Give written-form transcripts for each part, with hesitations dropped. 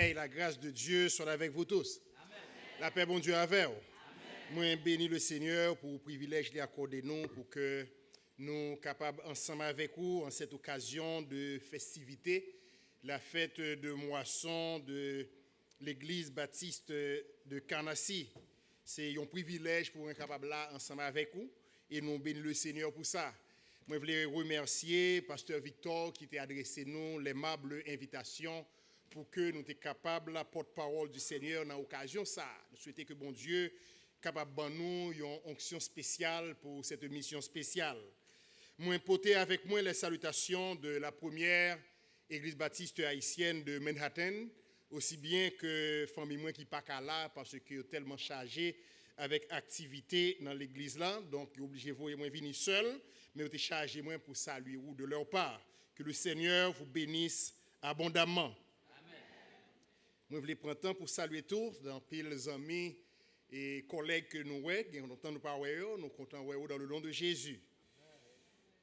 Et la grâce de Dieu soit avec vous tous. Amen. La paix, bon Dieu, avec vous. Moi, bénis le Seigneur pour le privilège qu'il accordé nous, pour que nous capables ensemble avec vous, en cette occasion de festivité, la fête de moisson de l'église baptiste de Canassie. C'est un privilège pour être capable là ensemble avec vous, et nous bénis le Seigneur pour ça. Moi, je voulais remercier Pasteur Victor qui t'a adressé nous l'aimable invitation pour que nous soyons capables, la porte-parole du Seigneur, dans l'occasion ça. Nous souhaitons que bon Dieu capable de nous une onction spéciale pour cette mission spéciale. Moi, porter avec moi les salutations de la première église baptiste haïtienne de Manhattan, aussi bien que famille moi qui pas là parce que tellement chargé avec activité dans l'église là, donc obligé vous moi venir seul, mais vous chargé moi pour saluer ou de leur part. Que le Seigneur vous bénisse abondamment. Moi, je voulais prendre temps pour saluer tous, dans les amis et collègues que nous voyons, nous ne parlons pas, nous comptons dans le nom de Jésus.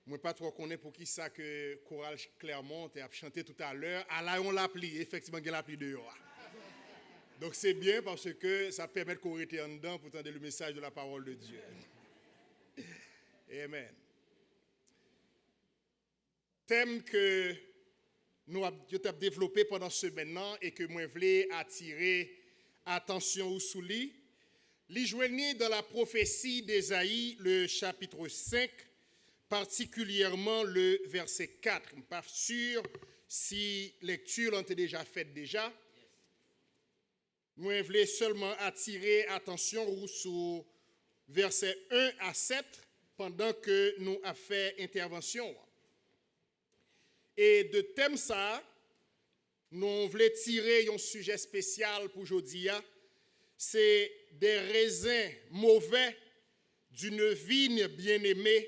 Moi, pas trop connais pour qui ça que Chorale Clermont a chanté tout à l'heure. Ah là, on l'appli, effectivement, il l'appli dehors. Donc, c'est bien parce que ça permet de corriger en dedans pour entendre le message de la parole de Dieu. Amen. Thème que nous avons développé pendant ce maintenant et que moi voulais attirer attention sous lui. Les joignez dans la prophétie d'Ésaïe, le chapitre 5, particulièrement le verset 4. Je ne suis pas sûr si lecture l'ont déjà faite déjà. Moi voulais seulement attirer attention sur verset 1 à 7 pendant que nous avons fait intervention. Et de thème ça, nous voulons tirer un sujet spécial pour aujourd'hui. C'est des raisins mauvais d'une vigne bien-aimée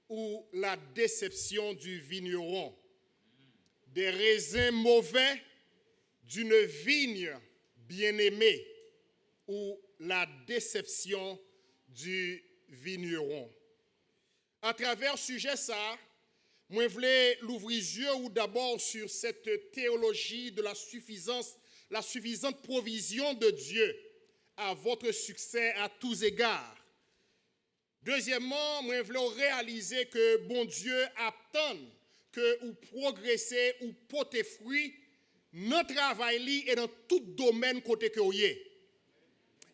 ou la déception du vigneron. Des raisins mauvais d'une vigne bien-aimée ou la déception du vigneron. À travers ce sujet ça, moi, je voulais l'ouvrir les yeux ou d'abord sur cette théologie de la suffisante provision de Dieu à votre succès à tous égards. Deuxièmement, moi, je voulais réaliser que bon Dieu attend que vous progressez ou portez fruit dans le travail et dans tout domaine côté que vous êtes.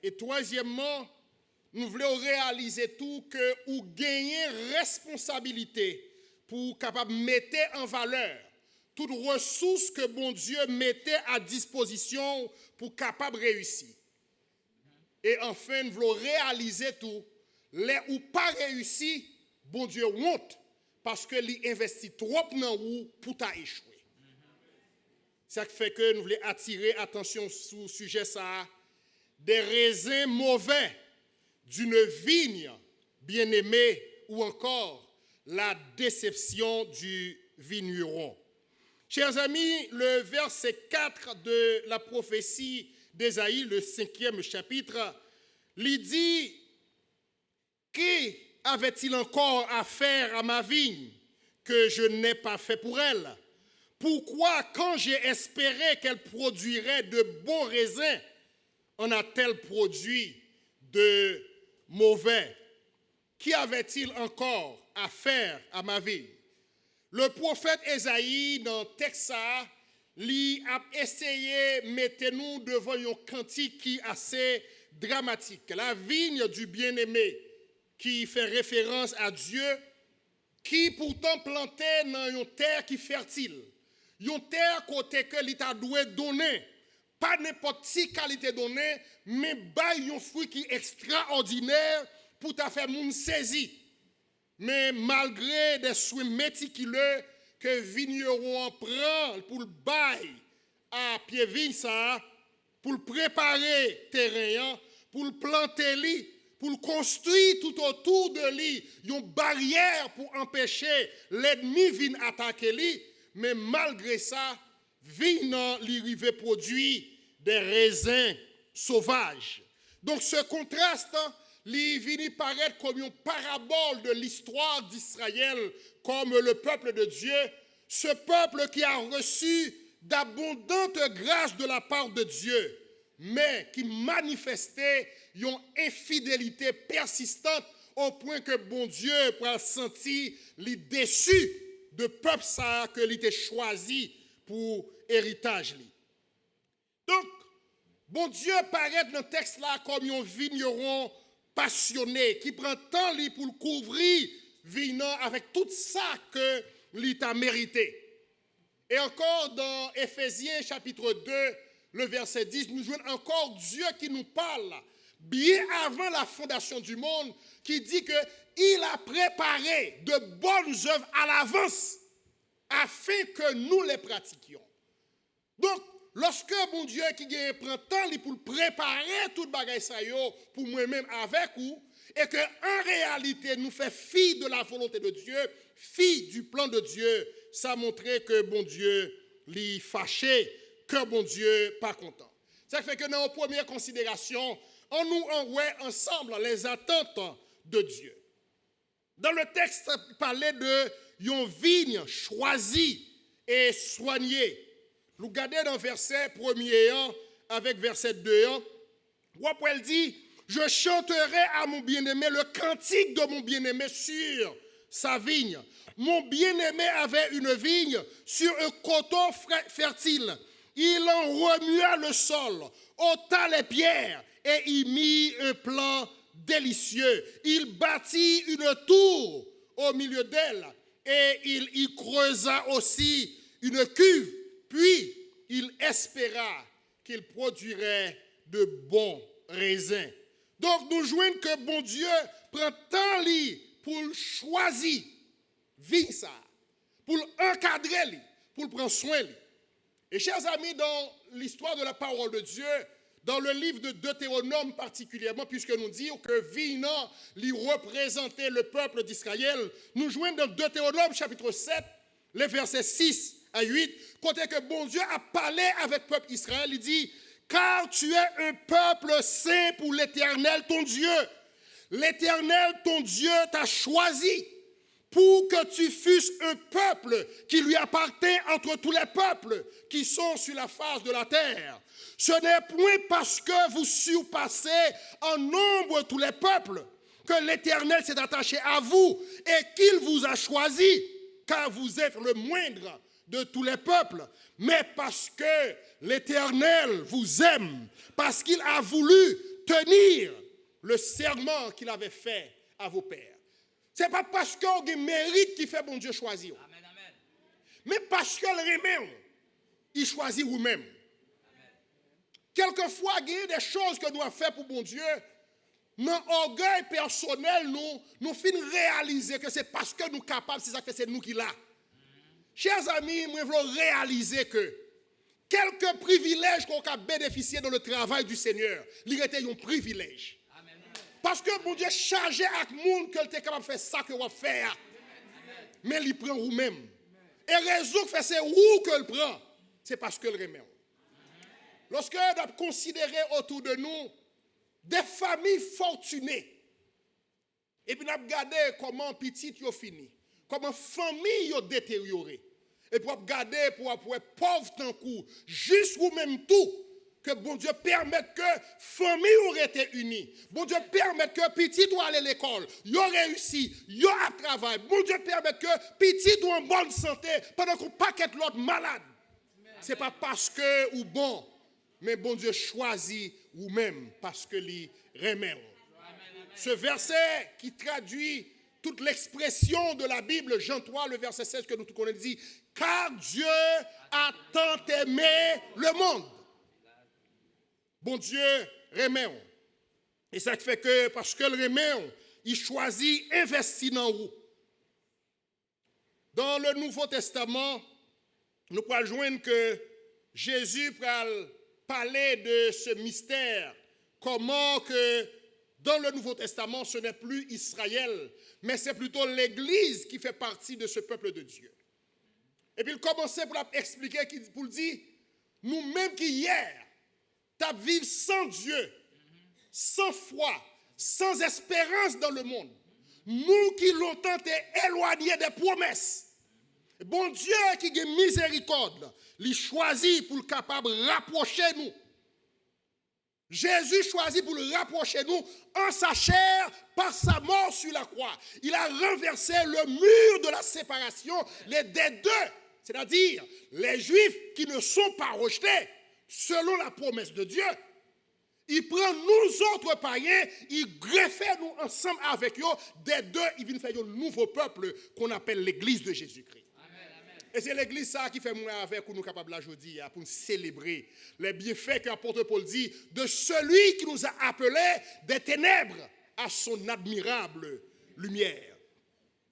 Et troisièmement, nous voulons réaliser tout que vous gagnez responsabilité pour capable mettre en valeur toute ressource que bon Dieu mettait à disposition pour capable réussir. Et enfin, nous voulons réaliser tout, les ou pas réussi, bon Dieu honte parce que il investit trop dans vous pour ta échouer. Ça fait que nous voulons attirer attention sur le sujet ça, des raisins mauvais d'une vigne bien-aimée ou encore la déception du vigneron. Chers amis, le verset 4 de la prophétie d'Ésaïe, le 5e chapitre, lui dit « Qui avait-il encore à faire à ma vigne que je n'ai pas fait pour elle? Pourquoi, quand j'ai espéré qu'elle produirait de bons raisins, en a-t-elle produit de mauvais? Qui avait-il encore à faire à ma vie? » Le prophète Ésaïe, dans le texte, lui a essayé de mettre nous devant un cantique qui est assez dramatique. La vigne du bien-aimé, qui fait référence à Dieu, qui pourtant plantait dans une terre qui est fertile. Une terre côté que l'État doit donner. Pas n'importe quelle qualité donnée, mais un fruit qui est extraordinaire pour ta faire moun saisi. Mais malgré des soins méticuleux que vigneron prend pour le bail à pied vigne ça, pour le préparer terrain, pour le planter li, pour le construire tout autour de lui, une barrière pour empêcher l'ennemi de attaquer lui, mais malgré ça, vigne li rive produit des raisins sauvages. Donc ce contraste il vient paraître comme une parabole de l'histoire d'Israël, comme le peuple de Dieu, ce peuple qui a reçu d'abondantes grâces de la part de Dieu, mais qui manifestait une infidélité persistante au point que bon Dieu pour sentir les déçus de peuple ça que il était choisi pour héritage. Donc, bon Dieu paraît dans le texte là comme un vigneron passionné qui prend temps pour le couvrir vignon avec tout ça que il a mérité. Et encore dans Éphésiens chapitre 2, le verset 10, nous voyons encore Dieu qui nous parle bien avant la fondation du monde, qui dit qu'il a préparé de bonnes œuvres à l'avance afin que nous les pratiquions. Donc, lorsque mon Dieu qui prend temps pour préparer toute bagaille ça pour moi-même avec vous, et qu'en réalité nous fait fi de la volonté de Dieu, fi du plan de Dieu, ça montrait que bon Dieu l'y fâché, que bon Dieu pas content. Ça fait que dans nos premières considérations, on nous voit ensemble les attentes de Dieu. Dans le texte, il parlait de une vigne choisie et soignée. Nous regardons dans verset 1er avec verset 2. Elle dit, je chanterai à mon bien-aimé le cantique de mon bien-aimé sur sa vigne. Mon bien-aimé avait une vigne sur un coteau fertile. Il en remua le sol, ôta les pierres et y mit un plan délicieux. Il bâtit une tour au milieu d'elle et il y creusa aussi une cuve. Puis il espéra qu'il produirait de bons raisins. Donc nous joignons que bon Dieu prend temps pour choisir vigne ça, pour encadrer, pour prendre soin. Et chers amis, dans l'histoire de la parole de Dieu, dans le livre de Deutéronome particulièrement, puisque nous disons que vigne lui représentait le peuple d'Israël, nous joignons dans Deutéronome chapitre 7, les versets 6 à 8, côté que bon Dieu a parlé avec le peuple Israël, il dit, car tu es un peuple saint pour l'Éternel ton Dieu. L'Éternel ton Dieu t'a choisi pour que tu fusses un peuple qui lui appartient entre tous les peuples qui sont sur la face de la terre. Ce n'est point parce que vous surpassez en nombre tous les peuples que l'Éternel s'est attaché à vous et qu'il vous a choisi, car vous êtes le moindre de tous les peuples, mais parce que l'Éternel vous aime, parce qu'il a voulu tenir le serment qu'il avait fait à vos pères. Ce n'est pas parce qu'on a mérite qui fait bon Dieu choisir. Amen, amen. Mais parce que le remet, il choisit vous-même. Quelquefois, il y a des choses que nous avons fait pour bon Dieu. Dans l'orgueil personnel, nous finissons réaliser que c'est parce que nous sommes capables, c'est ça que c'est nous qui l'avons. Chers amis, nous voulons réaliser que quelques privilèges qu'on a bénéficié dans le travail du Seigneur, il était un privilège. Amen. Parce que mon Dieu chargé avec le monde qu'il était capable de faire ça que vous faire. Mais il prend vous-même. Et raison que c'est vous que le prend, c'est parce que le remet. Lorsque nous avons considéré autour de nous des familles fortunées, et puis nous avons regardé comment petit ont fini, comment famille ont détérioré, et pour regarder pour être pauvre tant coup, juste vous-même tout, que bon Dieu permette que famille aurait été unie. Bon Dieu permette que petit doit aller à l'école, il a réussi, il a travail. Bon Dieu permette que petit doit en bonne santé pendant qu'on paquet l'autre malade. Ce n'est pas parce que ou bon, mais bon Dieu choisit vous-même parce que lui remet. Ce verset qui traduit toute l'expression de la Bible, Jean 3, le verset 16 que nous tout connaissons, dit « Car Dieu a tant aimé le monde. » Bon Dieu remet. Et ça fait que, parce que le remet, il choisit investir dans vous. Dans le Nouveau Testament, nous pouvons joindre que Jésus peut parler de ce mystère, comment que dans le Nouveau Testament, ce n'est plus Israël, mais c'est plutôt l'Église qui fait partie de ce peuple de Dieu. Et puis il commençait pour expliquer, pour dire, nous-mêmes qui hier, t'as vécu sans Dieu, sans foi, sans espérance dans le monde, nous qui longtemps étaient éloignés des promesses, Bon Dieu qui a miséricorde, il choisit pour le capable de rapprocher nous. Jésus choisit pour le rapprocher nous en sa chair par sa mort sur la croix. Il a renversé le mur de la séparation des deux, c'est-à-dire les Juifs qui ne sont pas rejetés selon la promesse de Dieu. Il prend nous autres païens, il greffe nous ensemble avec eux, des deux, il vient faire un nouveau peuple qu'on appelle l'église de Jésus-Christ. Et c'est l'église ça qui fait mourir avec nous capables aujourd'hui pour célébrer les bienfaits que l'apôtre Paul dit de celui qui nous a appelés des ténèbres à son admirable lumière.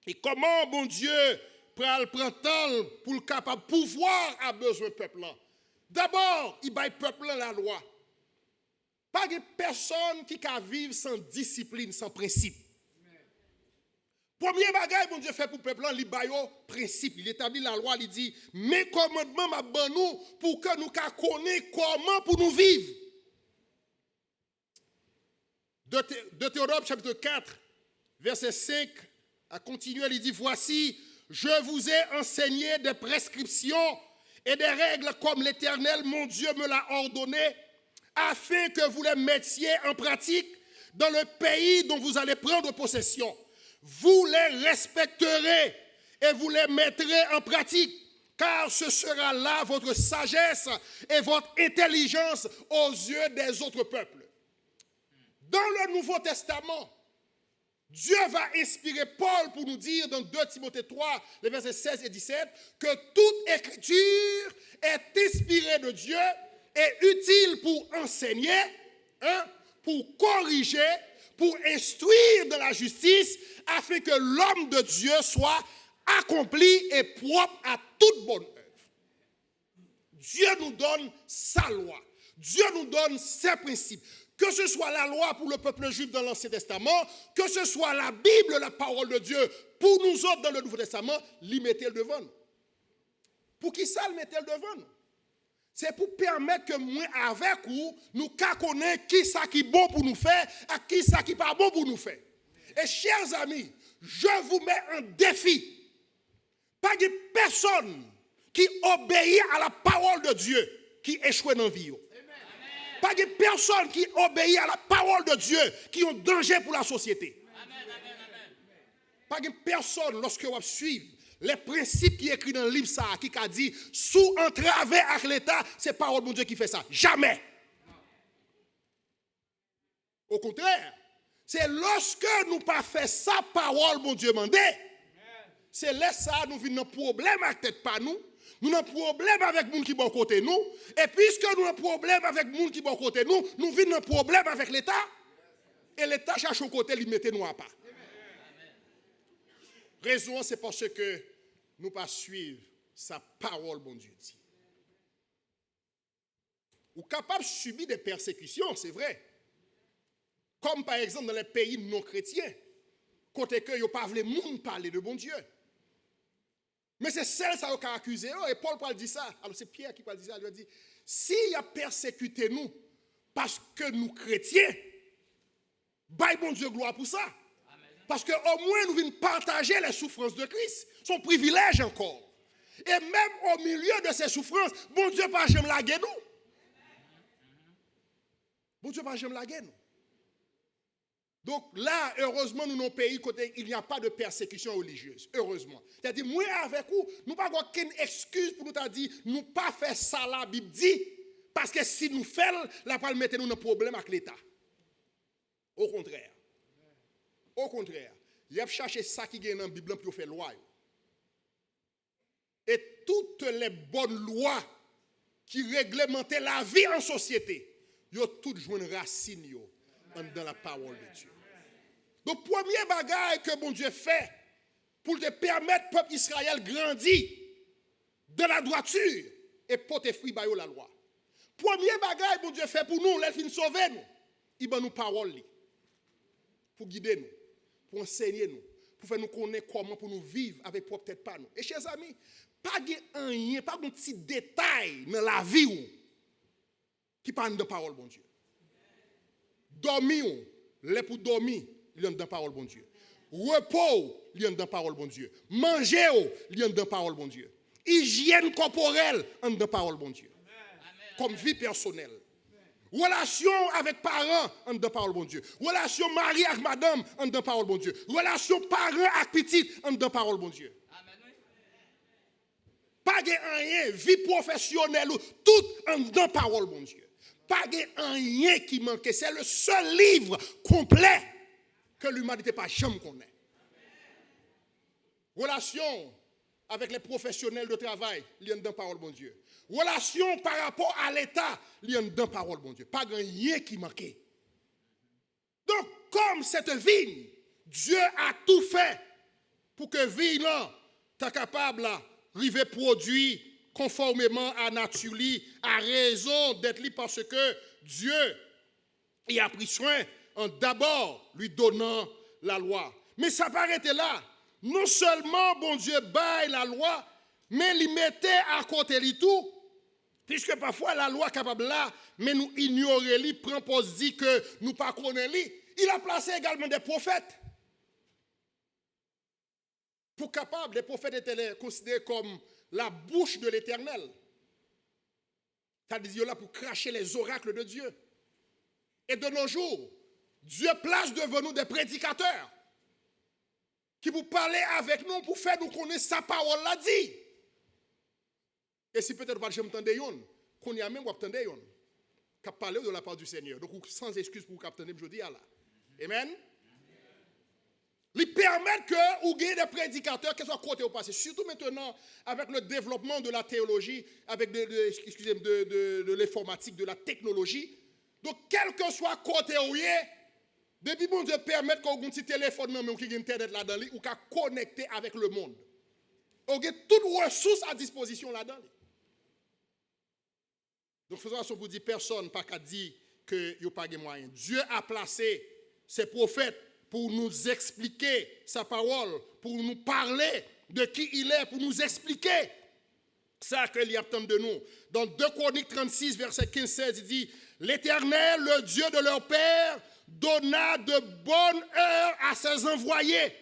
Et comment, bon Dieu, prend temps pour le capable pouvoir a besoin du peuple là. D'abord, il baille peuple la loi. Pas de personne qui peut vivre sans discipline, sans principe. Premier bagage, bon Dieu fait pour le peuple, il baille principe. Il établit la loi, il dit, mes commandements m'a ban nous pour que nous connaissions comment pour nous vivre. Deutéronome chapitre 4, verset 5, à continuer, il dit, voici, je vous ai enseigné des prescriptions et des règles comme l'Éternel, mon Dieu, me l'a ordonné, afin que vous les mettiez en pratique dans le pays dont vous allez prendre possession. Vous les respecterez et vous les mettrez en pratique, car ce sera là votre sagesse et votre intelligence aux yeux des autres peuples. Dans le Nouveau Testament, Dieu va inspirer Paul pour nous dire dans 2 Timothée 3, les versets 16 et 17, que toute écriture est inspirée de Dieu et utile pour enseigner, pour corriger, pour instruire de la justice, afin que l'homme de Dieu soit accompli et propre à toute bonne œuvre. Dieu nous donne sa loi. Dieu nous donne ses principes. Que ce soit la loi pour le peuple juif dans l'Ancien Testament, que ce soit la Bible, la parole de Dieu, pour nous autres dans le Nouveau Testament, l'y mettez le devant. Pour qui ça le mettez le devant? C'est pour permettre que moi avec vous, nous connaissions qui ça qui est bon pour nous faire, et qui ça qui n'est pas bon pour nous faire. Et chers amis, je vous mets un défi. Pas de personne qui obéit à la parole de Dieu qui échoue dans la vie. Pas de personne qui obéit à la parole de Dieu qui ont danger pour la société. Pas de personne, lorsque vous suivez les principes qui sont écrits dans le livre, ça, qui a dit, sous entravé avec l'État, c'est parole de Dieu qui fait ça. Jamais. Au contraire, c'est lorsque nous pas fait ça, parole, mon Dieu, mandé, c'est là ça, nous venons problème avec tête pas nous. Nous avons un problème avec les gens qui sont à côté de nous. Et puisque nous avons un problème avec les gens qui sont à côté de nous, nous avons un problème avec l'État. Et l'État cherche au côté, il mette nous à pas. Raison, c'est parce que nous ne pas suivre sa parole, mon Dieu dit. Ou capable de subir des persécutions, c'est vrai. Comme par exemple dans les pays non chrétiens, côté que ils pas voulu monde parler de bon Dieu. Mais c'est celle ça qui a accusé. Et Paul parle dit ça. Alors c'est Pierre qui parle dit ça. Il a dit, s'il a persécuté nous parce que nous chrétiens, bye bon Dieu gloire pour ça. Parce qu'au moins nous venons partager les souffrances de Christ. Son privilège encore. Et même au milieu de ces souffrances, bon Dieu pas jamais laguer nous. Bon Dieu pas jamais laguer nous. Donc là, heureusement, nous, nos pays, côté, il n'y a pas de persécution religieuse. Heureusement. C'est-à-dire, moi, avec vous, nous n'avons pas aucune excuse pour nous dire, nous pas faire ça, la Bible dit, parce que si nous faisons, la parole mettez nous dans un problème avec l'État. Au contraire. Au contraire. Il y a cherché ça qui est dans la Bible pour faire loi. Et toutes les bonnes lois qui réglementaient la vie en société, ils ont toutes joué une racine dans la parole de Dieu. Donc, premier bagage que bon Dieu fait pour te permettre au peuple Israël grandir dans la droiture et porter fruit par la loi. Premier bagage bon Dieu fait pour nous, il sauver nous. Il donne nous parole pour guider nous, pour enseigner nous, pour faire nous connaître comment pour nous vivre avec propre tête pas nous. Et chers amis, pas rien, pas un petit détail dans la vie qui parle de parole bon Dieu. Dormir, les pour dormir, il y a dans la parole bon Dieu. repos, il y a dans la parole bon Dieu. Manger, il y a dans la parole bon Dieu. Hygiène corporelle, il y a dans la parole bon Dieu. Comme vie personnelle. Relation avec parents, en dedans parole bon Dieu. Relation mari avec madame, en dedans parole bon Dieu. Relation parents avec petit, en dedans parole bon Dieu. Pas de rien, vie professionnelle, tout en dedans parole bon Dieu. Pas de rien qui manque. C'est le seul livre complet que l'humanité pas jamais connaît. Relation avec les professionnels de travail, il y a dans parole bon Dieu. Relation par rapport à l'État, il y a dans parole bon Dieu. Pas rien qui manquait. Donc, comme cette vigne, Dieu a tout fait pour que vigne là, soit capable d'arriver produit conformément à nature, à raison d'être li parce que Dieu y a pris soin en d'abord lui donnant la loi. Mais ça paraît là. Non seulement bon Dieu baille la loi, mais il mettait à côté de tout, puisque parfois la loi est capable là, mais nous ignorer, lui prend pour dire que nous pas connaissons lui. Il a placé également des prophètes. Pour capable, les prophètes étaient considérés comme la bouche de l'Éternel. C'est-à-dire là pour cracher les oracles de Dieu. Et de nos jours, Dieu place devant nous des prédicateurs qui vous parler avec nous pour faire nous connaître sa parole l'a dit. Et si peut-être pas jamais entendre yon, qu'on y a même entendre yon, qui parler de la part du Seigneur. Donc sans excuse pour capter je dis là. Amen. Ils permettent que vous ayez des prédicateurs qui soient côté au passé, surtout maintenant avec le développement de la théologie, avec de l'informatique, de la technologie. Donc quel que soit côté où il est, depuis bon Dieu permet qu'on ait un petit téléphone mais qui a internet là-dedans ou qu'à connecter avec le monde. On a toutes les ressources à disposition là-dedans. Donc faisons attention pour dire personne pas qu'à dire que y a pas de moyens. Dieu a placé ses prophètes pour nous expliquer sa parole, pour nous parler de qui il est, pour nous expliquer ça qu'il attend de nous. Dans 2 Chroniques 36, verset 15-16, il dit « L'Éternel, le Dieu de leur père, donna de bonnes heures à ses envoyés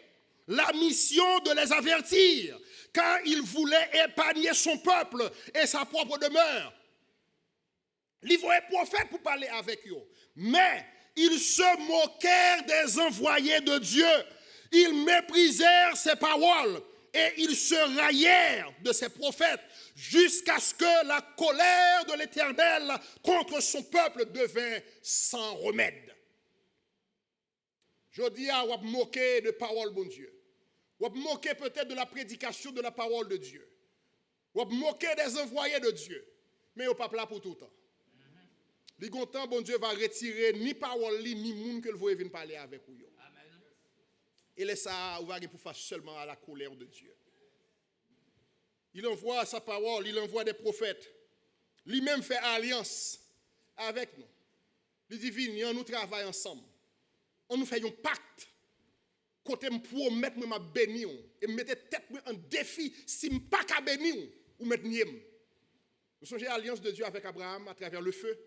la mission de les avertir, car il voulait épargner son peuple et sa propre demeure. » Il voyait prophète pour parler avec eux, mais ils se moquèrent des envoyés de Dieu. Ils méprisèrent ses paroles et ils se raillèrent de ses prophètes jusqu'à ce que la colère de l'Éternel contre son peuple devint sans remède. Je dis à vous moquer de parole, bon Dieu. Vous moquer peut-être de la prédication de la parole de Dieu. Vous moquer des envoyés de Dieu. Mais vous n'êtes pas là pour tout le temps. Le temps, bon Dieu va retirer ni parole, ni monde que vous voulez venir parler avec vous. Et laisse ça, vous va pour faire seulement à la colère de Dieu. Il envoie sa parole, il envoie des prophètes. Lui-même fait alliance avec nous. Il dit, nous travaillons ensemble. On nous fait un pacte. Côté me promettre me bénir et me mettre tête en défi si me pas qu'à bénir ou mettre niem. Vous songez à l'alliance de Dieu avec Abraham à travers le feu.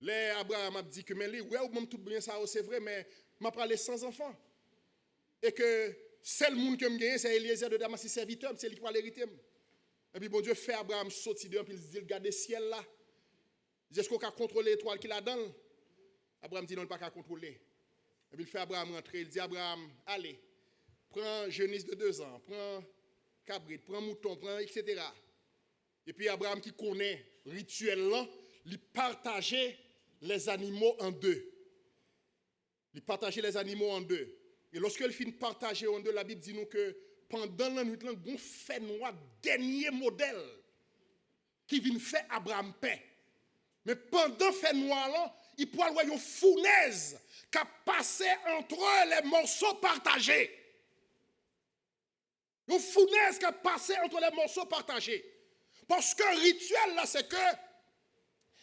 Là Abraham a dit que mais lui ouais ou tout bien ça c'est vrai mais m'a parlé sans enfant. Et que seul monde que me gagne c'est Eliezer de Damas serviteur, c'est lui qui va l'hériter. Et puis bon Dieu fait Abraham sortir dehors puis il dit regarde le ciel là. Est-ce qu'on peut contrôler l'étoile qu'il a dans? Abraham dit non, il ne peut pas contrôler. Et puis il fait Abraham rentrer. Il dit Abraham, allez, prends jeunesse de 2 ans, prends cabrit, prends mouton, prends etc. Et puis Abraham qui connaît rituellement, il partageait les animaux en deux. Il partageait les animaux en deux. Et lorsqu'il finit de partager en deux, la Bible dit nous que pendant la nuit, il y a un fait noir, dernier modèle, qui vient faire Abraham paix. Mais pendant le fait noir là, il peut avoir une fournaise qui a passé entre les morceaux partagés. Une fournaise qui a passé entre les morceaux partagés. Parce que le rituel là, c'est que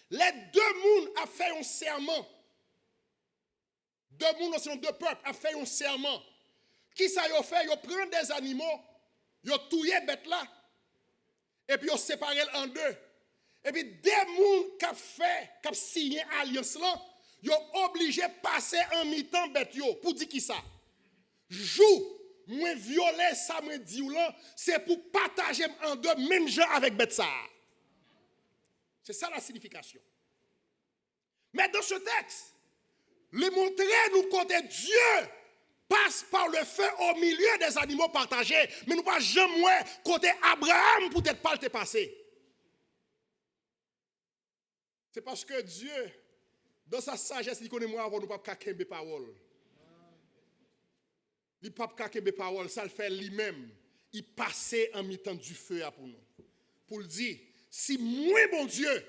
les deux mondes ont fait un serment. Deux mondes, c'est deux peuples, ont fait un serment. Qui ça y a fait? Ils prennent des animaux, ils ont tué bête là, et puis ils ont séparé en deux. Et puis des mondes qui ont signé alliance là, Yo obligé passer en mi-temps bête yo pour dire qui ça. Jou, moi violer ça me dit ou là, c'est pour partager en deux même gens avec bête ça. C'est ça la signification. Mais dans ce texte, les montrer nous côté Dieu passe par le feu au milieu des animaux partagés, mais nous pas jamais côté Abraham pour être pas le passé. C'est parce que Dieu, dans sa sagesse, il connaît moi avant nous pas kakembe parole. Il pas kakembe parole, ça le fait lui-même. Il passait en mi-temps du feu pour nous. Pour le dire, si moi bon Dieu,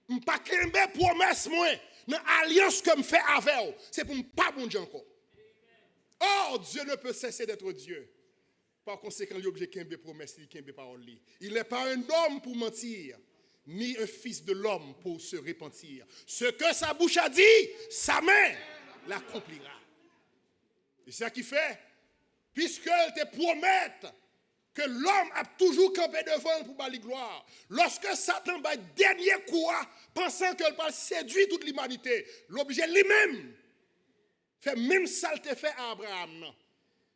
je pas kembe promesse moi dans alliance que me fait avec vous, c'est pour pas bon Dieu encore. Oh, Dieu ne peut cesser d'être Dieu. Par conséquent, il est obligé de kembe promesse, il kembe parole. Il n'est pas un homme pour mentir, ni un fils de l'homme pour se repentir. Ce que sa bouche a dit, sa main l'accomplira. Et c'est ça qui fait, puisqu'elle te promette que l'homme a toujours campé devant pour bali gloire. Lorsque Satan bat dernier coup, pensant qu'elle va séduire toute l'humanité, l'objet lui-même fait même ça le fait à Abraham, non?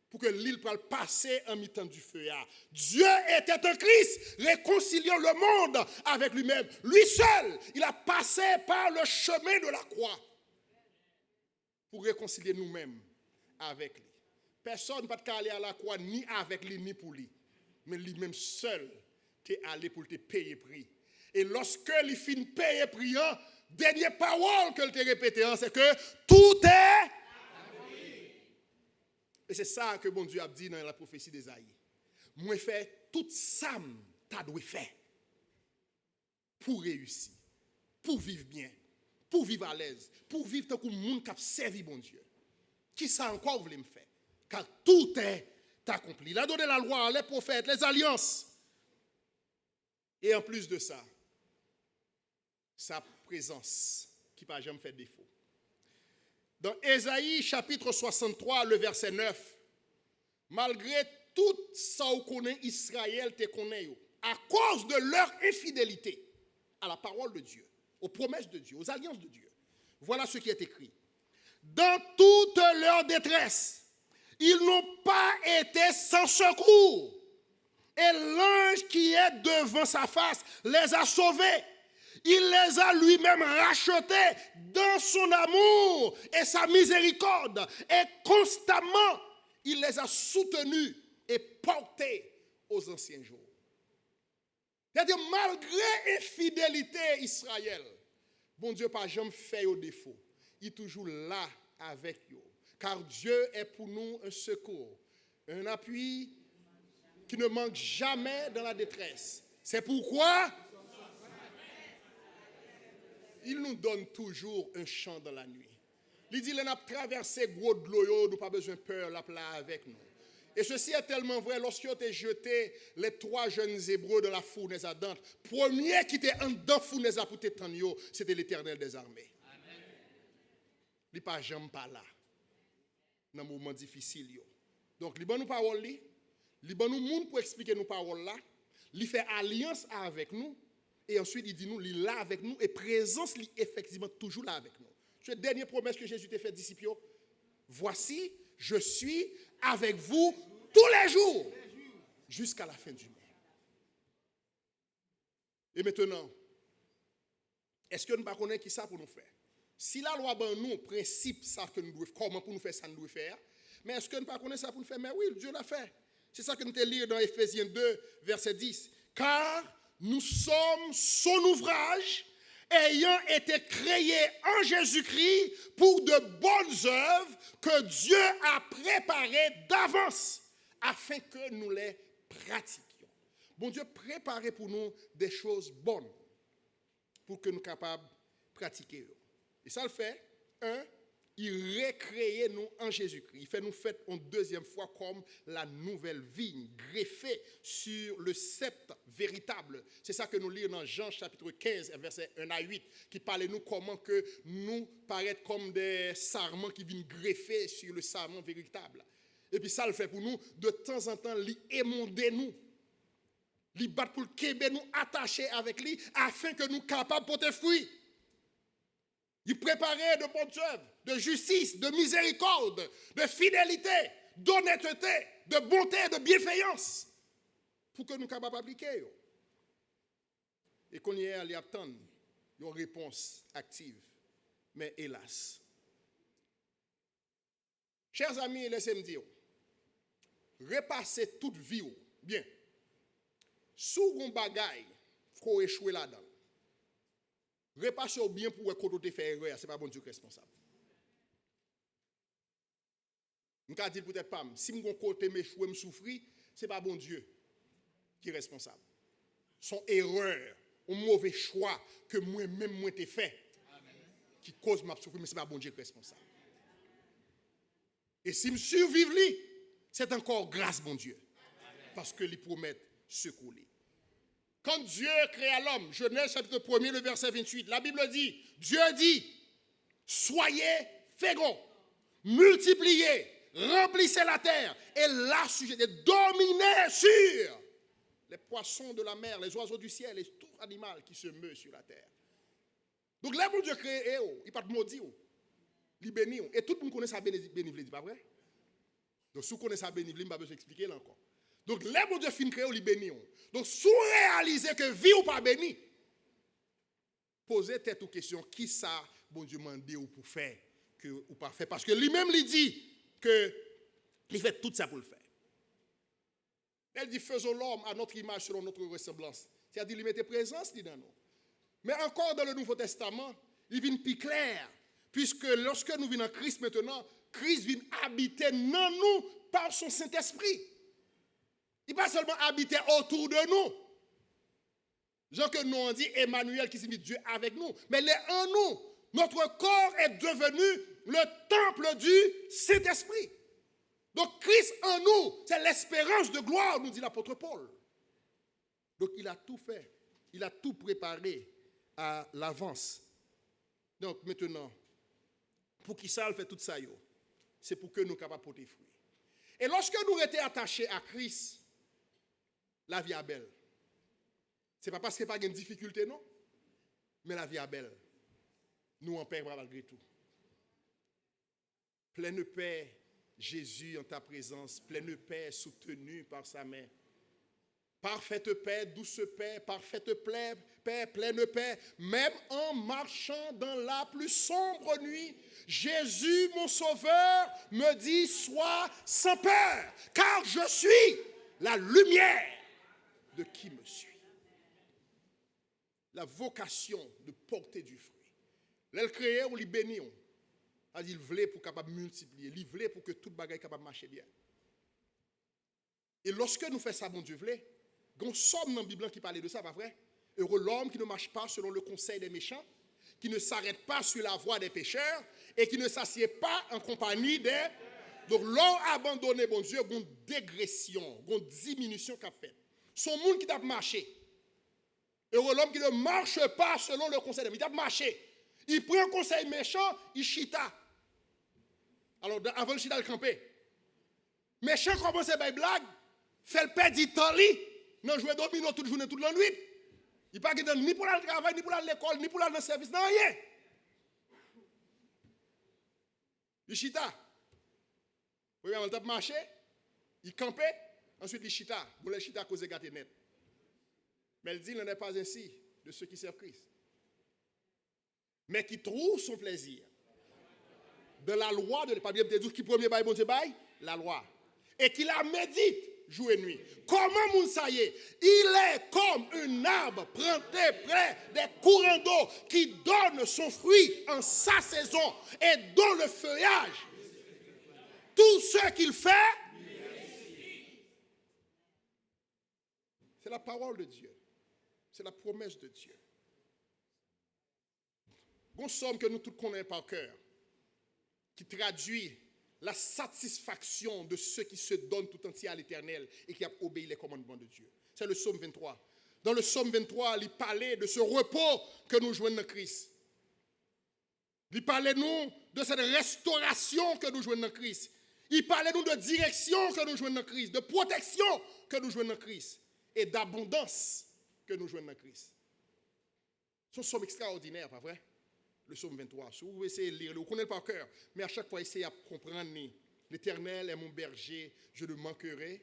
Pour que l'île puisse passer en mi-temps du feu. Dieu était un Christ, réconciliant le monde avec lui-même. Lui seul, il a passé par le chemin de la croix pour réconcilier nous-mêmes avec lui. Personne ne peut aller à la croix ni avec lui ni pour lui. Mais lui-même seul qui est allé pour te payer prix. Et lorsque il finit payer prix, dernière parole que te répété, c'est que tout est. Et c'est ça que bon Dieu a dit dans la prophétie d'Ésaïe. Moi fait tout ça t'as dû faire pour réussir, pour vivre bien, pour vivre à l'aise, pour vivre tant que le monde qui a servi bon Dieu. Qui ça encore vous voulez me faire? Car tout est accompli. Il a donné la loi, les prophètes, les alliances. Et en plus de ça, sa présence qui n'a jamais fait défaut. Dans Ésaïe chapitre 63, le verset 9, malgré tout ça qu'on connaît, Israël te connaît, à cause de leur infidélité à la parole de Dieu, aux promesses de Dieu, aux alliances de Dieu. Voilà ce qui est écrit. Dans toute leur détresse, ils n'ont pas été sans secours. Et l'ange qui est devant sa face les a sauvés. Il les a lui-même rachetés dans son amour et sa miséricorde. Et constamment, il les a soutenus et portés aux anciens jours. C'est-à-dire, malgré infidélité Israël, bon Dieu n'a pas jamais fait au défaut. Il est toujours là avec eux. Car Dieu est pour nous un secours, un appui qui ne manque jamais dans la détresse. C'est pourquoi il nous donne toujours un chant dans la nuit. Il dit, il a traversé gros de l'eau, nous pas besoin de peur, la là avec nous. Et ceci est tellement vrai, lorsqu'il a jeté les 3 jeunes Hébreux dans la fournaise ardente, premier qui était en dedans fournaise pour t'étendre, c'était l'Éternel des armées. Il n'est pas jamais pas là, dans un moment difficile. Donc, il nous parole, il nous monde pour expliquer nos paroles là, il fait alliance avec nous, et ensuite il dit nous, il est là avec nous, et présence, il est effectivement toujours là avec nous. C'est la dernière promesse que Jésus t'a fait, disciples. Voici, je suis avec vous tous les jours, jusqu'à la fin du monde. Et maintenant, est-ce que nous ne connaissons pas qui ça pour nous faire? Si la loi ben nous principe ça que nous devons faire, comment pour nous faire ça nous devons faire, mais est-ce que nous ne connaissons pas ça pour nous faire? Mais oui, Dieu l'a fait. C'est ça que nous te lire dans Éphésiens 2, verset 10. Car nous sommes son ouvrage, ayant été créés en Jésus-Christ pour de bonnes œuvres que Dieu a préparées d'avance afin que nous les pratiquions. Bon Dieu préparé pour nous des choses bonnes pour que nous soyons capables de pratiquer. Et ça le fait, il recrée nous en Jésus-Christ. Il fait nous faire une deuxième fois comme la nouvelle vigne, greffée sur le sceptre véritable. C'est ça que nous lisons dans Jean chapitre 15, verset 1 à 8, qui parle de nous comment que nous paraître comme des sarments qui viennent greffer sur le sarment véritable. Et puis ça le fait pour nous, de temps en temps, l'émonder nous. Il bat pour le Québec nous attacher avec lui afin que nous soyons capables de porter fruit. Il préparait de bonnes œuvres, de justice, de miséricorde, de fidélité, d'honnêteté, de bonté, de bienveillance, pour que nous capables d'appliquer. Et qu'on y ait à attendre une réponse active. Mais hélas. Chers amis, laissez-moi dire, repassez toute vie, bien, sous un bagaille, il faut échouer là-dedans. Repassez au bien pour que vous fait erreur, ce n'est pas bon Dieu qui est responsable. Je ne dis peut-être pas, si je côté m'échouer, me souffrir, ce n'est pas bon Dieu qui est responsable. Son erreur, un mauvais choix que moi-même moi t'ai fait, qui cause ma souffrance, mais ce n'est pas bon Dieu qui est responsable. Et si je survive, c'est encore grâce, bon Dieu. Parce que les promet secours. Quand Dieu créa l'homme, Genèse chapitre 1er, le verset 28, la Bible dit, Dieu dit, soyez féconds, multipliez, remplissez la terre, et la sujetez, dominez sur les poissons de la mer, les oiseaux du ciel, et tout animal qui se meut sur la terre. Donc là, mon Dieu crée, il pas de maudit, il bénit, et tout le monde connaît sa bénédiction, pas vrai? Donc si vous connaissez sa bénédiction, je ne vais pas besoin d'expliquer là encore. Donc, les bon Dieu fin créé, il bénit. Donc, si vous réalisez que vie ou pas béni, posez tête aux questions, qui ça, bon Dieu m'a dit ou pour faire, que ou pas faire. Parce que lui-même, il dit que il fait tout ça pour le faire. Elle dit, faisons l'homme à notre image selon notre ressemblance. C'est-à-dire, il mettait présence dans nous. Mais encore dans le Nouveau Testament, il vient plus clair. Puisque lorsque nous venons en Christ maintenant, Christ vient habiter dans nous par son Saint-Esprit. Il va pas seulement habiter autour de nous. Genre que nous on dit Emmanuel qui signifie Dieu avec nous. Mais il est en nous. Notre corps est devenu le temple du Saint-Esprit. Donc Christ en nous, c'est l'espérance de gloire, nous dit l'apôtre Paul. Donc il a tout fait. Il a tout préparé à l'avance. Donc maintenant, pour qui ça fait tout ça, c'est pour que nous soyons capables de porter fruit. Et lorsque nous étions attachés à Christ, la vie est belle. Ce n'est pas parce qu'il n'y a pas de difficulté, non. Mais la vie est belle. Nous en paix malgré tout. Pleine paix, Jésus en ta présence. Pleine paix, soutenue par sa main. Parfaite paix, douce paix, parfaite paix, pleine paix. Même en marchant dans la plus sombre nuit, Jésus, mon sauveur, me dit, sois sans peur, car je suis la lumière de qui me suit. La vocation de porter du fruit. L'elle créé, on lui bénit. Il voulait pour capable multiplier. Il voulait pour que toute bagaille capable marcher bien. Et lorsque nous faisons ça, bon Dieu voulait, il y a un somme dans la Bible qui parle de ça, pas vrai? Heureux l'homme qui ne marche pas selon le conseil des méchants, qui ne s'arrête pas sur la voie des pécheurs et qui ne s'assied pas en compagnie des... Donc l'homme abandonné, bon Dieu, il y a une dégression, une diminution qu'a fait. Son monde qui t'a marché. Heureux l'homme qui ne marche pas selon le conseil des méchants, il t'a marché. Il prend un conseil méchant, il chita. Alors avant le chita, il campait. Méchant commence à faire des blagues, fait le perdre du temps, non, jouer domino toute journée, toute la nuit. Il n'y a pas ni pour le travail, ni pour l'école, ni pour le service, non, rien. Il chita. Oui, on tape marché, il campait, ensuite il chita. Pour le chita, cause gâté net. Mais il dit, il n'en est pas ainsi de ceux qui servent Christ. Mais qui trouvent son plaisir de la loi de l'épargne de Dieu, qui premier bail, bon Dieu bail, la loi. Et qui la médite jour et nuit. Comment moun ça y est? Il est comme un arbre planté près des courants d'eau qui donne son fruit en sa saison et dont le feuillage. Tout ce qu'il fait, c'est la parole de Dieu. C'est la promesse de Dieu. Bon somme que nous tous connaissons par cœur, qui traduit la satisfaction de ceux qui se donnent tout entier à l'Éternel et qui ont obéi les commandements de Dieu. C'est le psaume 23. Dans le psaume 23, il parlait de ce repos que nous jouons dans Christ. Il parlait nous de cette restauration que nous jouons dans Christ. Il parlait nous de direction que nous jouons dans Christ, de protection que nous jouons dans Christ et d'abondance que nous jouons dans Christ. Ce sont extraordinaires, pas vrai? le psaume 23. Si vous essayez de lire, vous connaissez par cœur, mais à chaque fois, essayez de comprendre. L'Éternel est mon berger, je ne manquerai.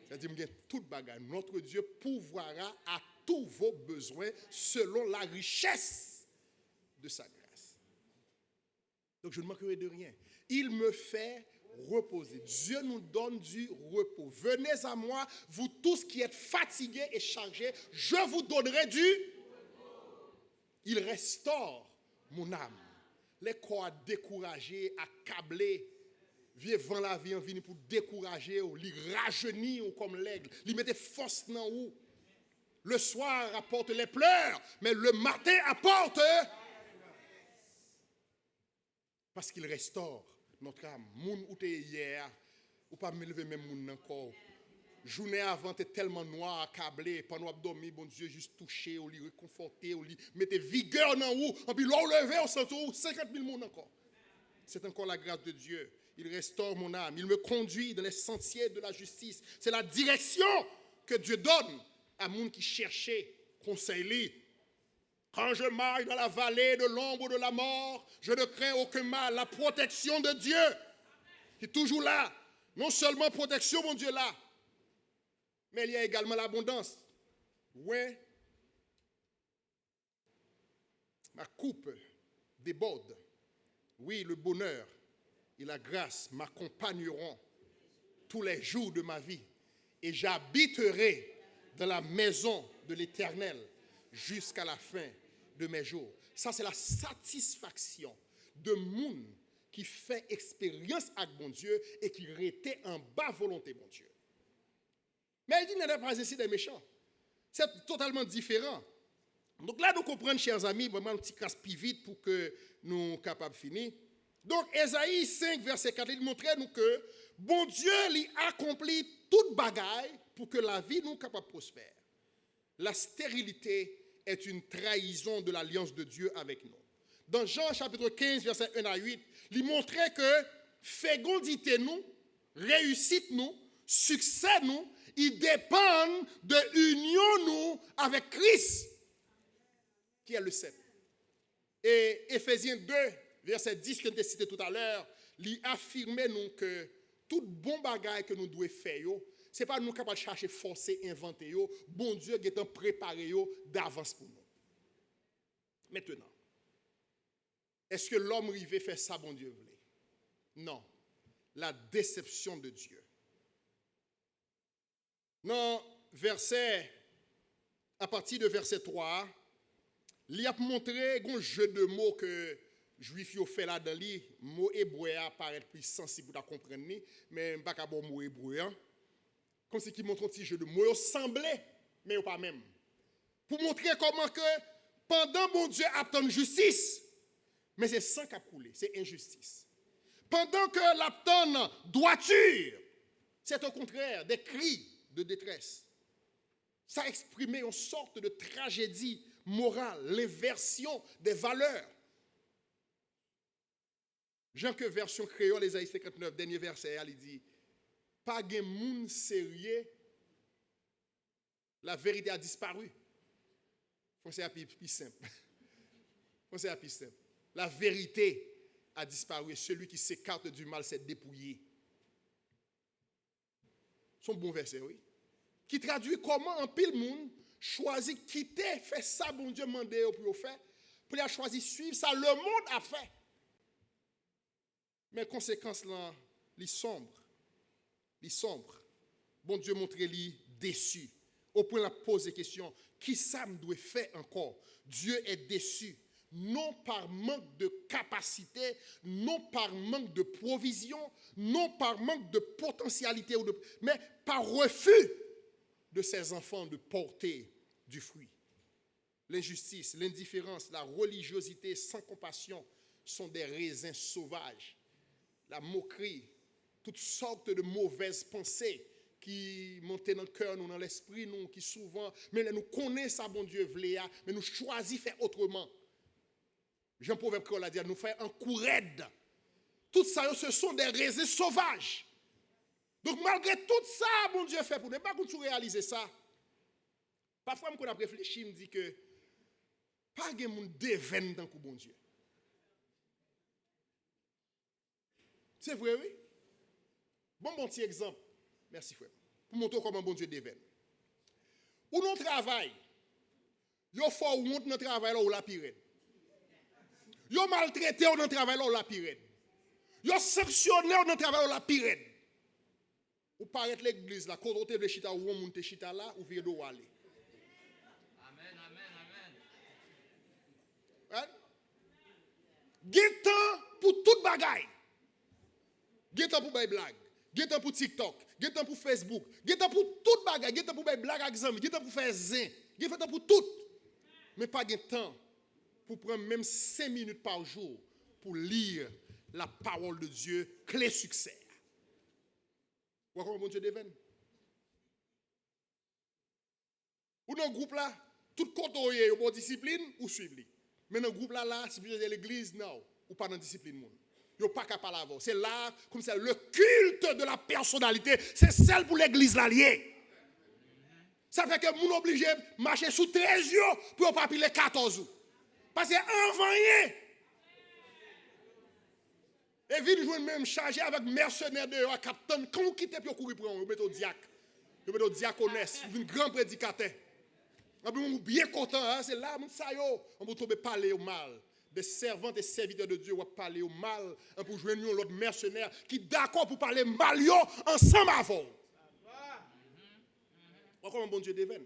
C'est-à-dire, il y a toute bagarre. Notre Dieu pourvoira à tous vos besoins selon la richesse de sa grâce. Donc, je ne manquerai de rien. Il me fait reposer. Dieu nous donne du repos. Venez à moi, vous tous qui êtes fatigués et chargés, je vous donnerai du repos. Il restaure mon âme. Les corps découragés, accablés, vivant la vie en vini pour décourager, li rajeunir comme l'aigle, li mette force dans ou. Le soir apporte les pleurs, mais le matin apporte parce qu'il restaure notre âme. Moun ou te hier, ou pas me lever même moun encore. Journée avant, t'es tellement noir, accablé, pendant abdomen, bon Dieu, juste touché, ou li réconforté, ou li mette vigueur dans ou, et puis l'on levé, on sent 50 000 moun encore. C'est encore la grâce de Dieu. Il restaure mon âme. Il me conduit dans les sentiers de la justice. C'est la direction que Dieu donne à moun qui cherchait conseil. Quand je marche dans la vallée de l'ombre de la mort, je ne crains aucun mal. La protection de Dieu qui est toujours là. Non seulement protection, mon Dieu, là, mais il y a également l'abondance. Ouais. Ma coupe déborde. Oui, le bonheur et la grâce m'accompagneront tous les jours de ma vie. Et j'habiterai dans la maison de l'Éternel jusqu'à la fin de mes jours. Ça, c'est la satisfaction de moun qui fait expérience avec mon Dieu et qui était en bas volonté, mon Dieu. Mais il dit, n'est pas ici des méchants. C'est totalement différent. Donc là, nous comprenons, chers amis, vraiment un petit casse plus vite pour que nous soyons capables de finir. Donc, Ésaïe 5, verset 4, il montrait nous que bon Dieu lui accomplit toute bagaille pour que la vie nous capable de prospérer. La stérilité est une trahison de l'alliance de Dieu avec nous. Dans Jean chapitre 15, verset 1 à 8, il montrait que fécondité nous, réussite nous, succès nous, ils dépendent de l'union nous avec Christ, qui est le 7. Et Éphésiens 2, verset 10 que nous avons cité tout à l'heure, il affirmait nous que tout bon bagage que nous devons faire, ce n'est pas nous capables de chercher, forcer, inventer. Bon Dieu est préparé d'avance pour nous. Maintenant, est-ce que l'homme rivé fait ça, bon Dieu voulait? Non. La déception de Dieu. Non, à partir de verset 3, il a montré un jeu de mots que Juif ont fait là dans le mot hébreu paraît plus sensible pour comprendre, mais pas qu'à bon mot hébreu. Comme si qui montre un petit jeu de mots, semblait, mais pas même. Pour montrer comment que pendant bon Dieu attend justice, mais c'est sang qui a coulé, c'est injustice. Pendant que l'attend droiture, c'est au contraire des cris de détresse. Ça exprimait une sorte de tragédie morale, l'inversion des valeurs. Jean que version créole, Ésaïe 59, dernier verset, il dit, pas de monde sérieux, la vérité a disparu. C'est plus simple. C'est plus simple. La vérité a disparu et celui qui s'écarte du mal s'est dépouillé. C'est un bon verset, oui. Qui traduit comment un pile monde choisit quitter, faire ça, bon Dieu mandé pour faire, pour il a choisi suivre ça, le monde a fait. Mais conséquence là, les sombres. Bon Dieu montre lui déçu. Au point de poser question, qui ça me doit faire encore? Dieu est déçu. Non par manque de capacité, non par manque de provision, non par manque de potentialité, mais par refus de ses enfants de porter du fruit. L'injustice, l'indifférence, la religiosité sans compassion sont des raisins sauvages. La moquerie, toutes sortes de mauvaises pensées qui montent dans le cœur, nous, dans l'esprit, nous, qui souvent, mais nous connaissons ça, bon Dieu, mais nous choisissons faire autrement. Jean Proverbe qui l'a dit, nous faire un coup raide. Tout ça, ce sont des raisins sauvages. Donc, malgré tout ça, bon Dieu fait pour ne pas qu'on réaliser ça. Parfois, quand on a réfléchi, je me dis que pas de monde déveine dans le bon Dieu. C'est vrai, oui. Bon petit exemple. Merci, frère. Pour montrer comment bon Dieu déveine. Ou non travail, yo faut honte dans travail là ou la pire. Yo maltraité dans travail là ou la pire. Yo sanctionné dans travail là ou la pire. Ou paraît l'église là, quand on te chita ou on monte chita là, ou vient d'où aller. Amen, amen, Hein? amen. Temps pour toute bagaille. Temps pour des blagues. Temps pour TikTok. Temps pour Facebook. Temps pour toute bagaille. Temps pour des blagues avec amis. Temps pour faire zin. Temps pour tout. Mais pas de temps pour prendre même 5 minutes par jour pour lire la parole de Dieu, clé succès. Vous voyez comment bon Dieu déveine? Ou dans le groupe là, tout côté où il y a une discipline, ou suivre. Mais dans le groupe là, si vous êtes à l'église, non, ou pas dans la discipline. Vous n'avez pas qu'à parler avant. C'est là, comme ça, le culte de la personnalité, c'est celle pour l'église là liée. Ça fait que vous obligé de marcher sous 13 yeux pour ne pas piler 14 jours. Parce que envoyé. Et vite jouer même chargé avec mercenaires de capitaine. Quand vous quittez, puis vous courez pour vous mettez au diacre. Vous mettez au diaconesse, un grand prédicateur. Vous êtes bien content, hein? C'est là, on vous tombe parler au mal. Des servantes et serviteurs de Dieu, on va parler au mal. Pour joindre l'autre mercenaire qui d'accord pour parler mal ensemble avant. Comment bon Dieu déveine?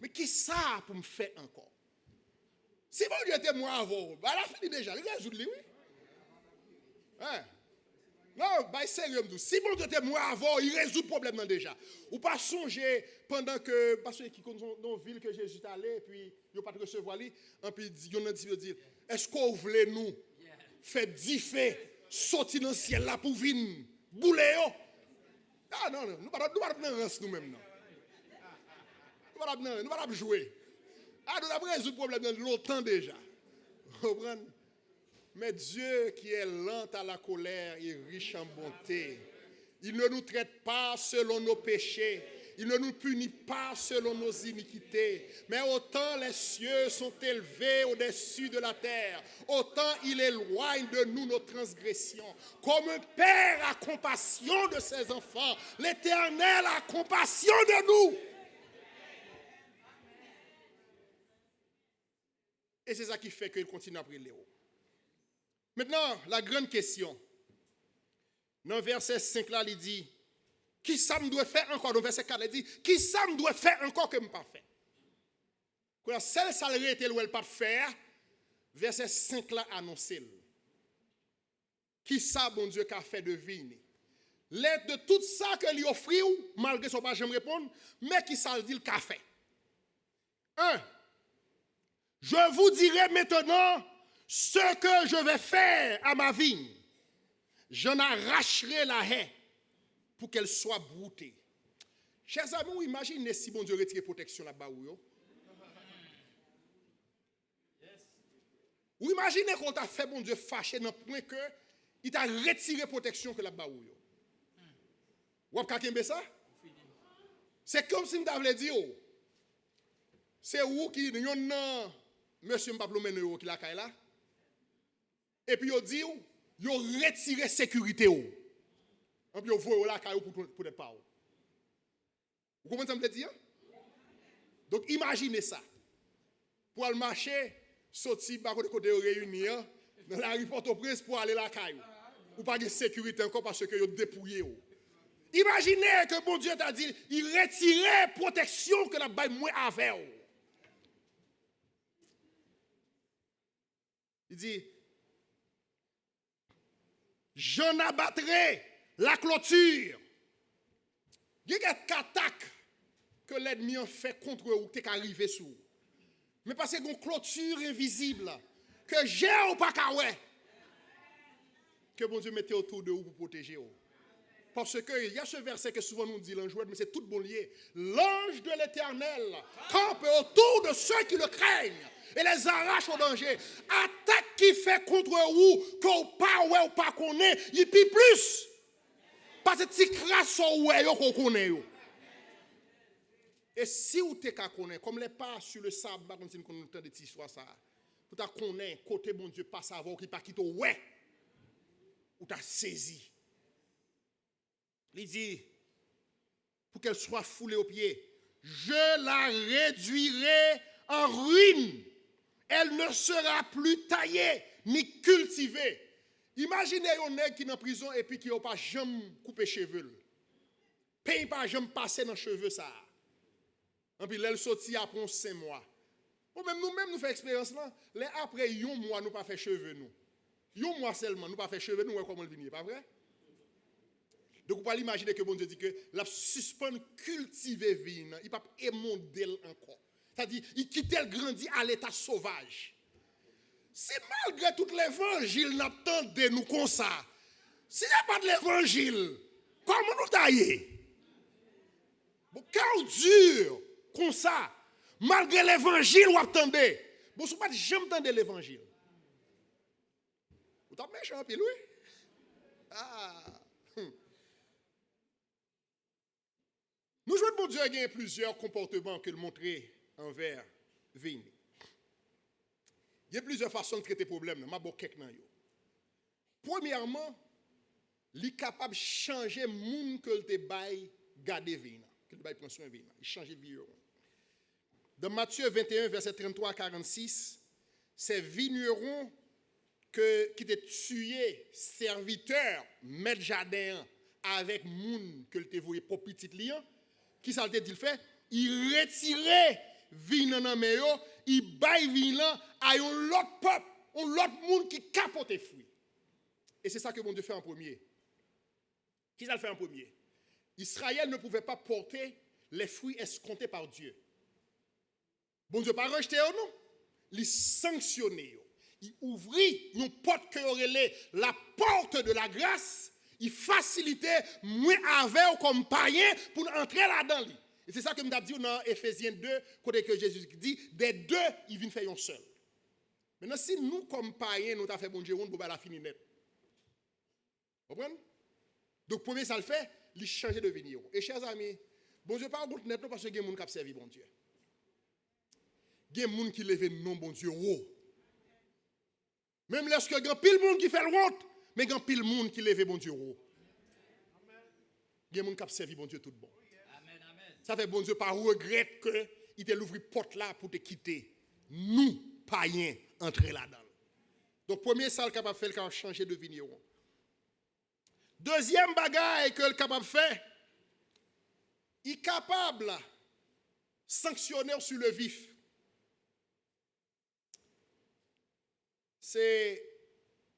Mais qui ça pour me faire encore? Si bon Dieu était moi avant, bah la fini déjà, il résout lui, oui. Hein? Non, bah sérieux, si bon Dieu était moi avant, il résout le problème déjà. Ou pas songer pendant que, parce que qui connaissent dans la ville que Jésus est allé, puis il n'a pas de recevoir lui, et puis il a dit, est-ce qu'on voulait nous faire 10 faits, sortir dans le ciel là pour venir bouler? Ah non, nous ne pouvons pas prendre nous-mêmes, non. Nous ne pouvons pas jouer. Ah, nous avons résolu le problème dans longtemps déjà. Vous comprenez? Mais Dieu qui est lent à la colère et riche en bonté, il ne nous traite pas selon nos péchés, il ne nous punit pas selon nos iniquités. Mais autant les cieux sont élevés au-dessus de la terre, autant il éloigne de nous nos transgressions. Comme un père a compassion de ses enfants, l'Éternel a compassion de nous. Et c'est ça qui fait qu'il continue à prier. Maintenant, la grande question. Dans le verset 5 là, il dit, qui ça me doit faire encore? Dans le verset 4, il dit, qui ça me doit faire encore que je ne pas faire? Quand celle salarié était où elle pas faire, verset 5 là annoncé. Qui ça, bon Dieu, qu'a fait deviner? L'aide de tout ça que lui offre, malgré son pas j'aime répondre, mais qui ça le dit le qu'a fait? 1. Je vous dirai maintenant ce que je vais faire à ma vigne. J'en arracherai la haie pour qu'elle soit broutée. Chers amis, imaginez si bon Dieu retire protection là-bas. Ou imaginez qu'on t'a fait bon Dieu fâché dans le point que il t'a retiré protection que là-bas. Vous avez ça? C'est comme si je dit, c'est où qui non, monsieur Mbaplo Menero qui la caille là. Et puis, il dit, il retiré la sécurité. Et puis, il voit la caille pour être pas. Vous comprenez ce que je veux dire? Donc, imaginez ça. Pour aller marcher, sortir par côté de réunion, dans la rue Port-au-Prince pour aller à la caille. Ou pas de sécurité encore parce que vous dépouillé. Imaginez que bon Dieu t'a dit, il retirait la protection que la baille moins avait. Il dit, j'en abattrai la clôture. Il y a quelques attaques que l'ennemi a fait contre vous, qui est arrivé sur. Mais parce qu'il y a une clôture invisible, que j'ai ou pas qu'à que bon Dieu mette autour de vous pour protéger vous. Parce qu'il y a ce verset que souvent nous dit l'ange, mais c'est tout bon lié. L'ange de l'Éternel campe autour de ceux qui le craignent et les arrache au danger. Attaque qui fait contre vous, que ou pas connaît, il pille plus. Parce que tu crasses ou qu'on connaît. Et si vous te connaissez, comme les pas sur le sable, comme si nous connaissons des histoires ça, vous te connaissez, côté bon Dieu passe avant qui pas quitte ouais. ou t'as saisi. Il dit, pour qu'elle soit foulée aux pieds, je la réduirai en ruine. Elle ne sera plus taillée ni cultivée. Imaginez un nègre qui est en prison et puis qui n'a pas jamais coupé cheveux. Paye pas jamais passé dans les cheveux ça. Et puis elle sorti après 5 mois. Nous-mêmes nous faisons expérience là. Après un mois nous pas fait cheveux nous. Un mois seulement nous pas fait cheveux nous comment le venir, pas vrai? Donc, vous pouvez imaginer que bon Dieu dit que la suspend cultiver vie, il ne peut pas émonder encore. C'est-à-dire, il quitte le grandit à l'état sauvage. C'est malgré tout l'évangile, nous attendons nous comme ça. S'il n'y a pas de l'évangile, comment nous tailler? Bon, quand dur comme ça, malgré l'évangile, vous attendez. Bon, si vous n'avez jamais entendu l'évangile. Vous êtes méchant, puis oui? Ah! Nous jouons de bon Dieu il y a plusieurs comportements que le montrer envers Vigne. Il y a plusieurs façons de traiter le problème. Premièrement, il est capable de changer le monde que le bail garder Vigne. Que le bail prend soin de Vigne. Il change de vie. Dans Matthieu 21, verset 33 à 46, c'est vigneron qui était tué, serviteur, maître jardin, avec moun que le voyait pour petit lion. Qui ça le dit fait? Il retirait vin dans mes yo, il baille vin à un autre peuple, un autre monde qui capote les fruits. Et c'est ça que bon Dieu fait en premier. Qui ça le fait en premier? Israël ne pouvait pas porter les fruits escomptés par Dieu. Bon Dieu pas rejeté non, il sanctionné. Il ouvrit une porte que aurait la porte de la grâce. Il facilitait moi avec comme païen pour entrer là-dedans. Et c'est ça que je me dis dans Ephésiens 2, côté que Jésus dit, des deux, il vient faire un seul. Maintenant, si nous, comme païens, nous avons fait bon Dieu, on peut la finir net. Vous comprenez? Donc, premier, ça le fait, il change de venir. Et chers amis, bon Dieu, pas bon net parce que il y a des gens qui ont servi bon Dieu. Il y a des gens qui lèvent non bon Dieu. Même lorsque il y a pile monde qui fait le honte, mais il y a pile monde qui lève bon Dieu. Il y a des gens qui ont servi bon Dieu tout bon. Amen, amen. Ça fait bon Dieu pas regret qu'il te l'ouvre porte là pour te quitter. Nous, païens, entrer là-dedans. Donc, premier, ça, le capable de faire, quand changer de vigneron. Deuxième bagaille que le capable de faire, il est capable de sanctionner sur le vif. C'est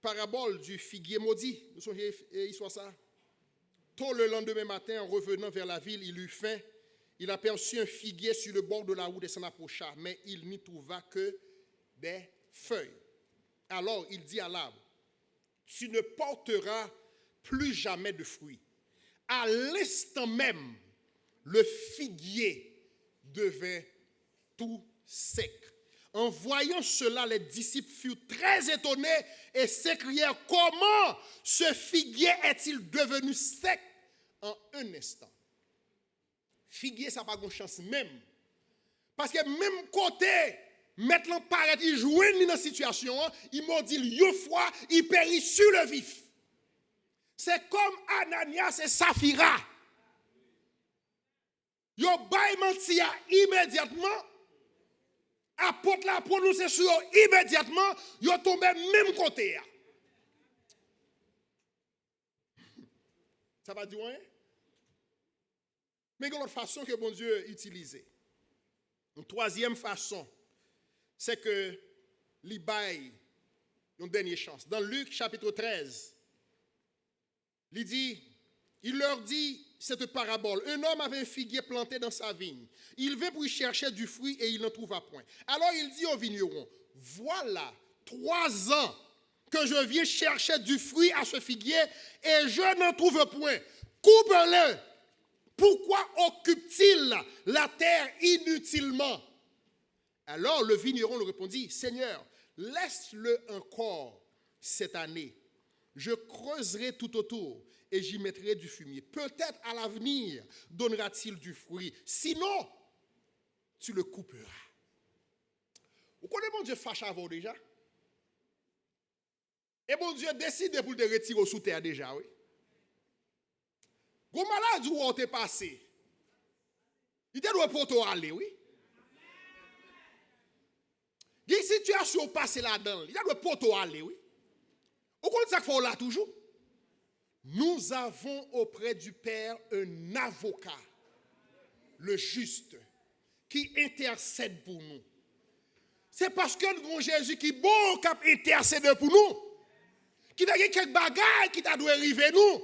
parabole du figuier maudit. Vous songez l'histoire ça? Tôt le lendemain matin, en revenant vers la ville, il eut faim. Il aperçut un figuier sur le bord de la route et s'en approcha, mais il n'y trouva que des feuilles. Alors il dit à l'arbre, tu ne porteras plus jamais de fruits. À l'instant même, le figuier devint tout sec. En voyant cela, les disciples furent très étonnés et s'écrièrent, comment ce figuier est-il devenu sec en un instant? Figuier, ça n'a pas de chance même. Parce que même côté, maintenant, paraît, il joue dans la situation, il m'a dit, une fois, il périt sur le vif. C'est comme Ananias et Saphira. Ils ont menti immédiatement. Apôtre la prononcé sur eux immédiatement, ils ont tombé même côté. Ça va dire rien? Mais il y a une autre façon que bon Dieu utilisait. Une troisième façon, c'est que il baille une dernière chance. Dans Luc chapitre 13, il leur dit cette parabole. Un homme avait un figuier planté dans sa vigne. Il vint pour y chercher du fruit et il n'en trouva point. Alors il dit au vigneron, voilà 3 ans que je viens chercher du fruit à ce figuier et je n'en trouve point. Coupe-le. Pourquoi occupe-t-il la terre inutilement? Alors le vigneron lui répondit, Seigneur, laisse-le encore cette année. Je creuserai tout autour et j'y mettrai du fumier. Peut-être à l'avenir donnera-t-il du fruit. Sinon, tu le couperas. Vous connaissez mon Dieu fâche avant déjà? Et bon Dieu décide pour te retirer sous terre déjà, oui. Gros malade où on t'est passé. Il te doit pour toi aller, oui. Il y a une situation passée là-dedans. Il te doit pour toi aller, oui. Au compte ça qu'il faut là toujours. Nous avons auprès du Père un avocat, le juste, qui intercède pour nous. C'est parce que nous avons Jésus qui est bon, qui intercède pour nous. Qui va y quelques bagages qui t'a dû arriver nous.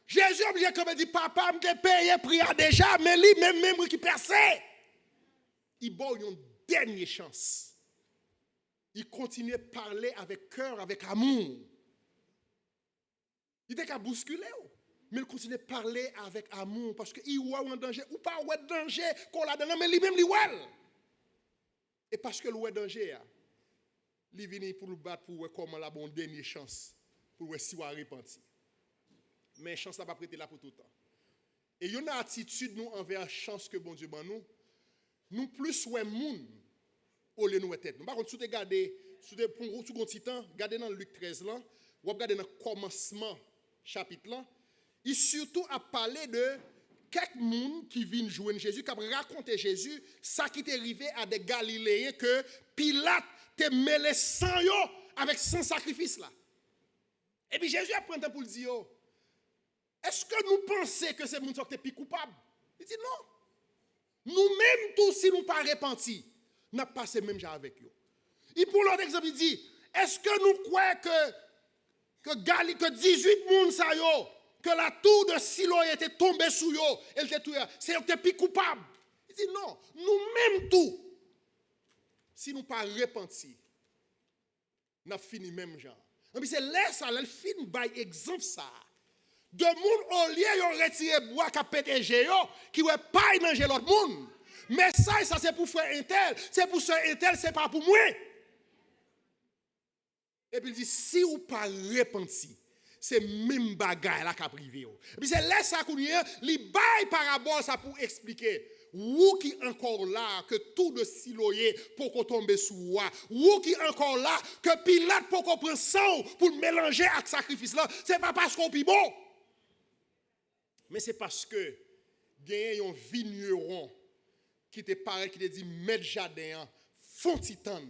Jésus a obligé comme dit papa me payé prière déjà mais lui même qui perçait. Il a une dernière chance. Il continue à parler avec cœur, avec amour. Il était qu'à bousculer mais il continue à parler avec amour parce qu'il voit un danger ou pas un danger qu'on l'a donné mais lui-même lui ouais. Et parce que le danger il vient pour le battre pour voir comment la bonne dernière chance pour voir si on a repenti. Mais chance n'a pas prêté là pour tout le temps. Et il y a une attitude nous envers chance que bon Dieu ban nous plus ouais moun au lieu nous tête. Par contre si tu regardes pour tout petit temps, regardez dans Luc 13 là, ou regardez dans le commencement chapitre là, il surtout a parlé de quelques moun qui viennent joindre Jésus, qui a raconté Jésus, ça qui est arrivé à des Galiléens que Pilate te mêlé sang yo avec son sacrifice là. Et puis Jésus a pris un temps pour le dire, est-ce que nous pensons que c'est moun qui est plus coupable? Il dit non. Nous-mêmes tous, si nous pas repentis, nous n'avons pas passé même genre avec eux. Et pour l'autre exemple, il dit, est-ce que nous croyons que 18 moun sa yo, que la tour de Siloé était tombée sous yo, elle était tout, c'est eux qui plus coupable. Il dit non, nous-mêmes tout, si nous pas repentis, nous avons fini même genre. Et puis c'est là ça, elle finit par exemple ça. De moun au lieu yon retiré bois qui a pété yo, qui ouais pas manger l'autre monde. Mais ça c'est pour faire un tel, c'est pour faire un tel, c'est pas pour moi. Et puis il dit si ou pas repenti, c'est même bagaille là qu'a privé. Et puis c'est là ça qu'on y a, li bail parabole ça pour expliquer. Ou qui encore là que tout de Siloé pour qu'on tombe sous roi. Ou qui encore là que Pilate pour qu'on prenne sang pour mélanger avec sacrifice là, c'est pas parce qu'on pi bon. Mais c'est parce que il y a un vigneron qui te paraît qui te dit mettre jardin font titan.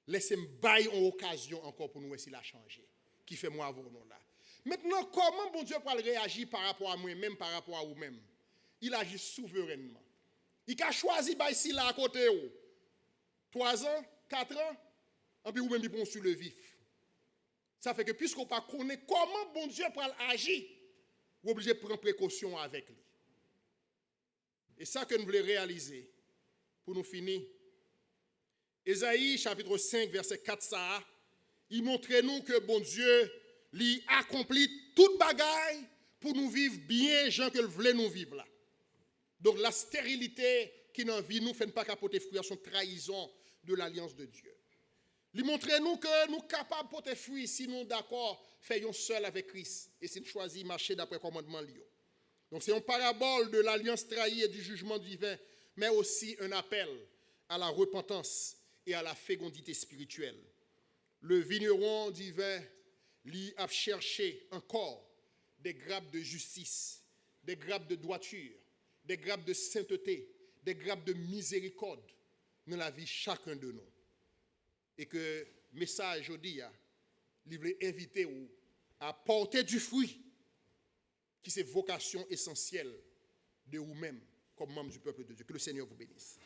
Laissez-moi bailler en occasion encore pour nous essayer de la changer. Qui fait moi avoir nous là. Maintenant comment bon Dieu peut réagir par rapport à moi-même par rapport à vous-même? Il agit souverainement. Il a choisi ici là à côté où 3 ans, 4 ans, et puis vous-même il prend sur le vif. Ça fait que puisqu'on ne connaît pas comment bon Dieu peut agir, vous êtes obligé de prendre précaution avec lui. Et ça que nous voulons réaliser pour nous finir. Ésaïe chapitre 5 verset 4 ça, il montre nous que bon Dieu lui accomplit toute bagaille pour nous vivre bien gens que voulait nous vivre là. Donc la stérilité qui dans vie nous fait pas capoter fruit à son trahison de l'alliance de Dieu. Il montre nous que nous capables de porter fruit si nous d'accord faisons seul avec Christ et si nous choisissons marcher d'après commandement lié. Donc c'est une parabole de l'alliance trahie et du jugement divin, mais aussi un appel à la repentance et à la fécondité spirituelle. Le vigneron divin lui a cherché encore des grappes de justice, des grappes de droiture, des grappes de sainteté, des grappes de miséricorde dans la vie chacun de nous. Et que message aujourd'hui, il veut inviter à porter du fruit qui c'est vocation essentielle de vous-même comme membre du peuple de Dieu. Que le Seigneur vous bénisse.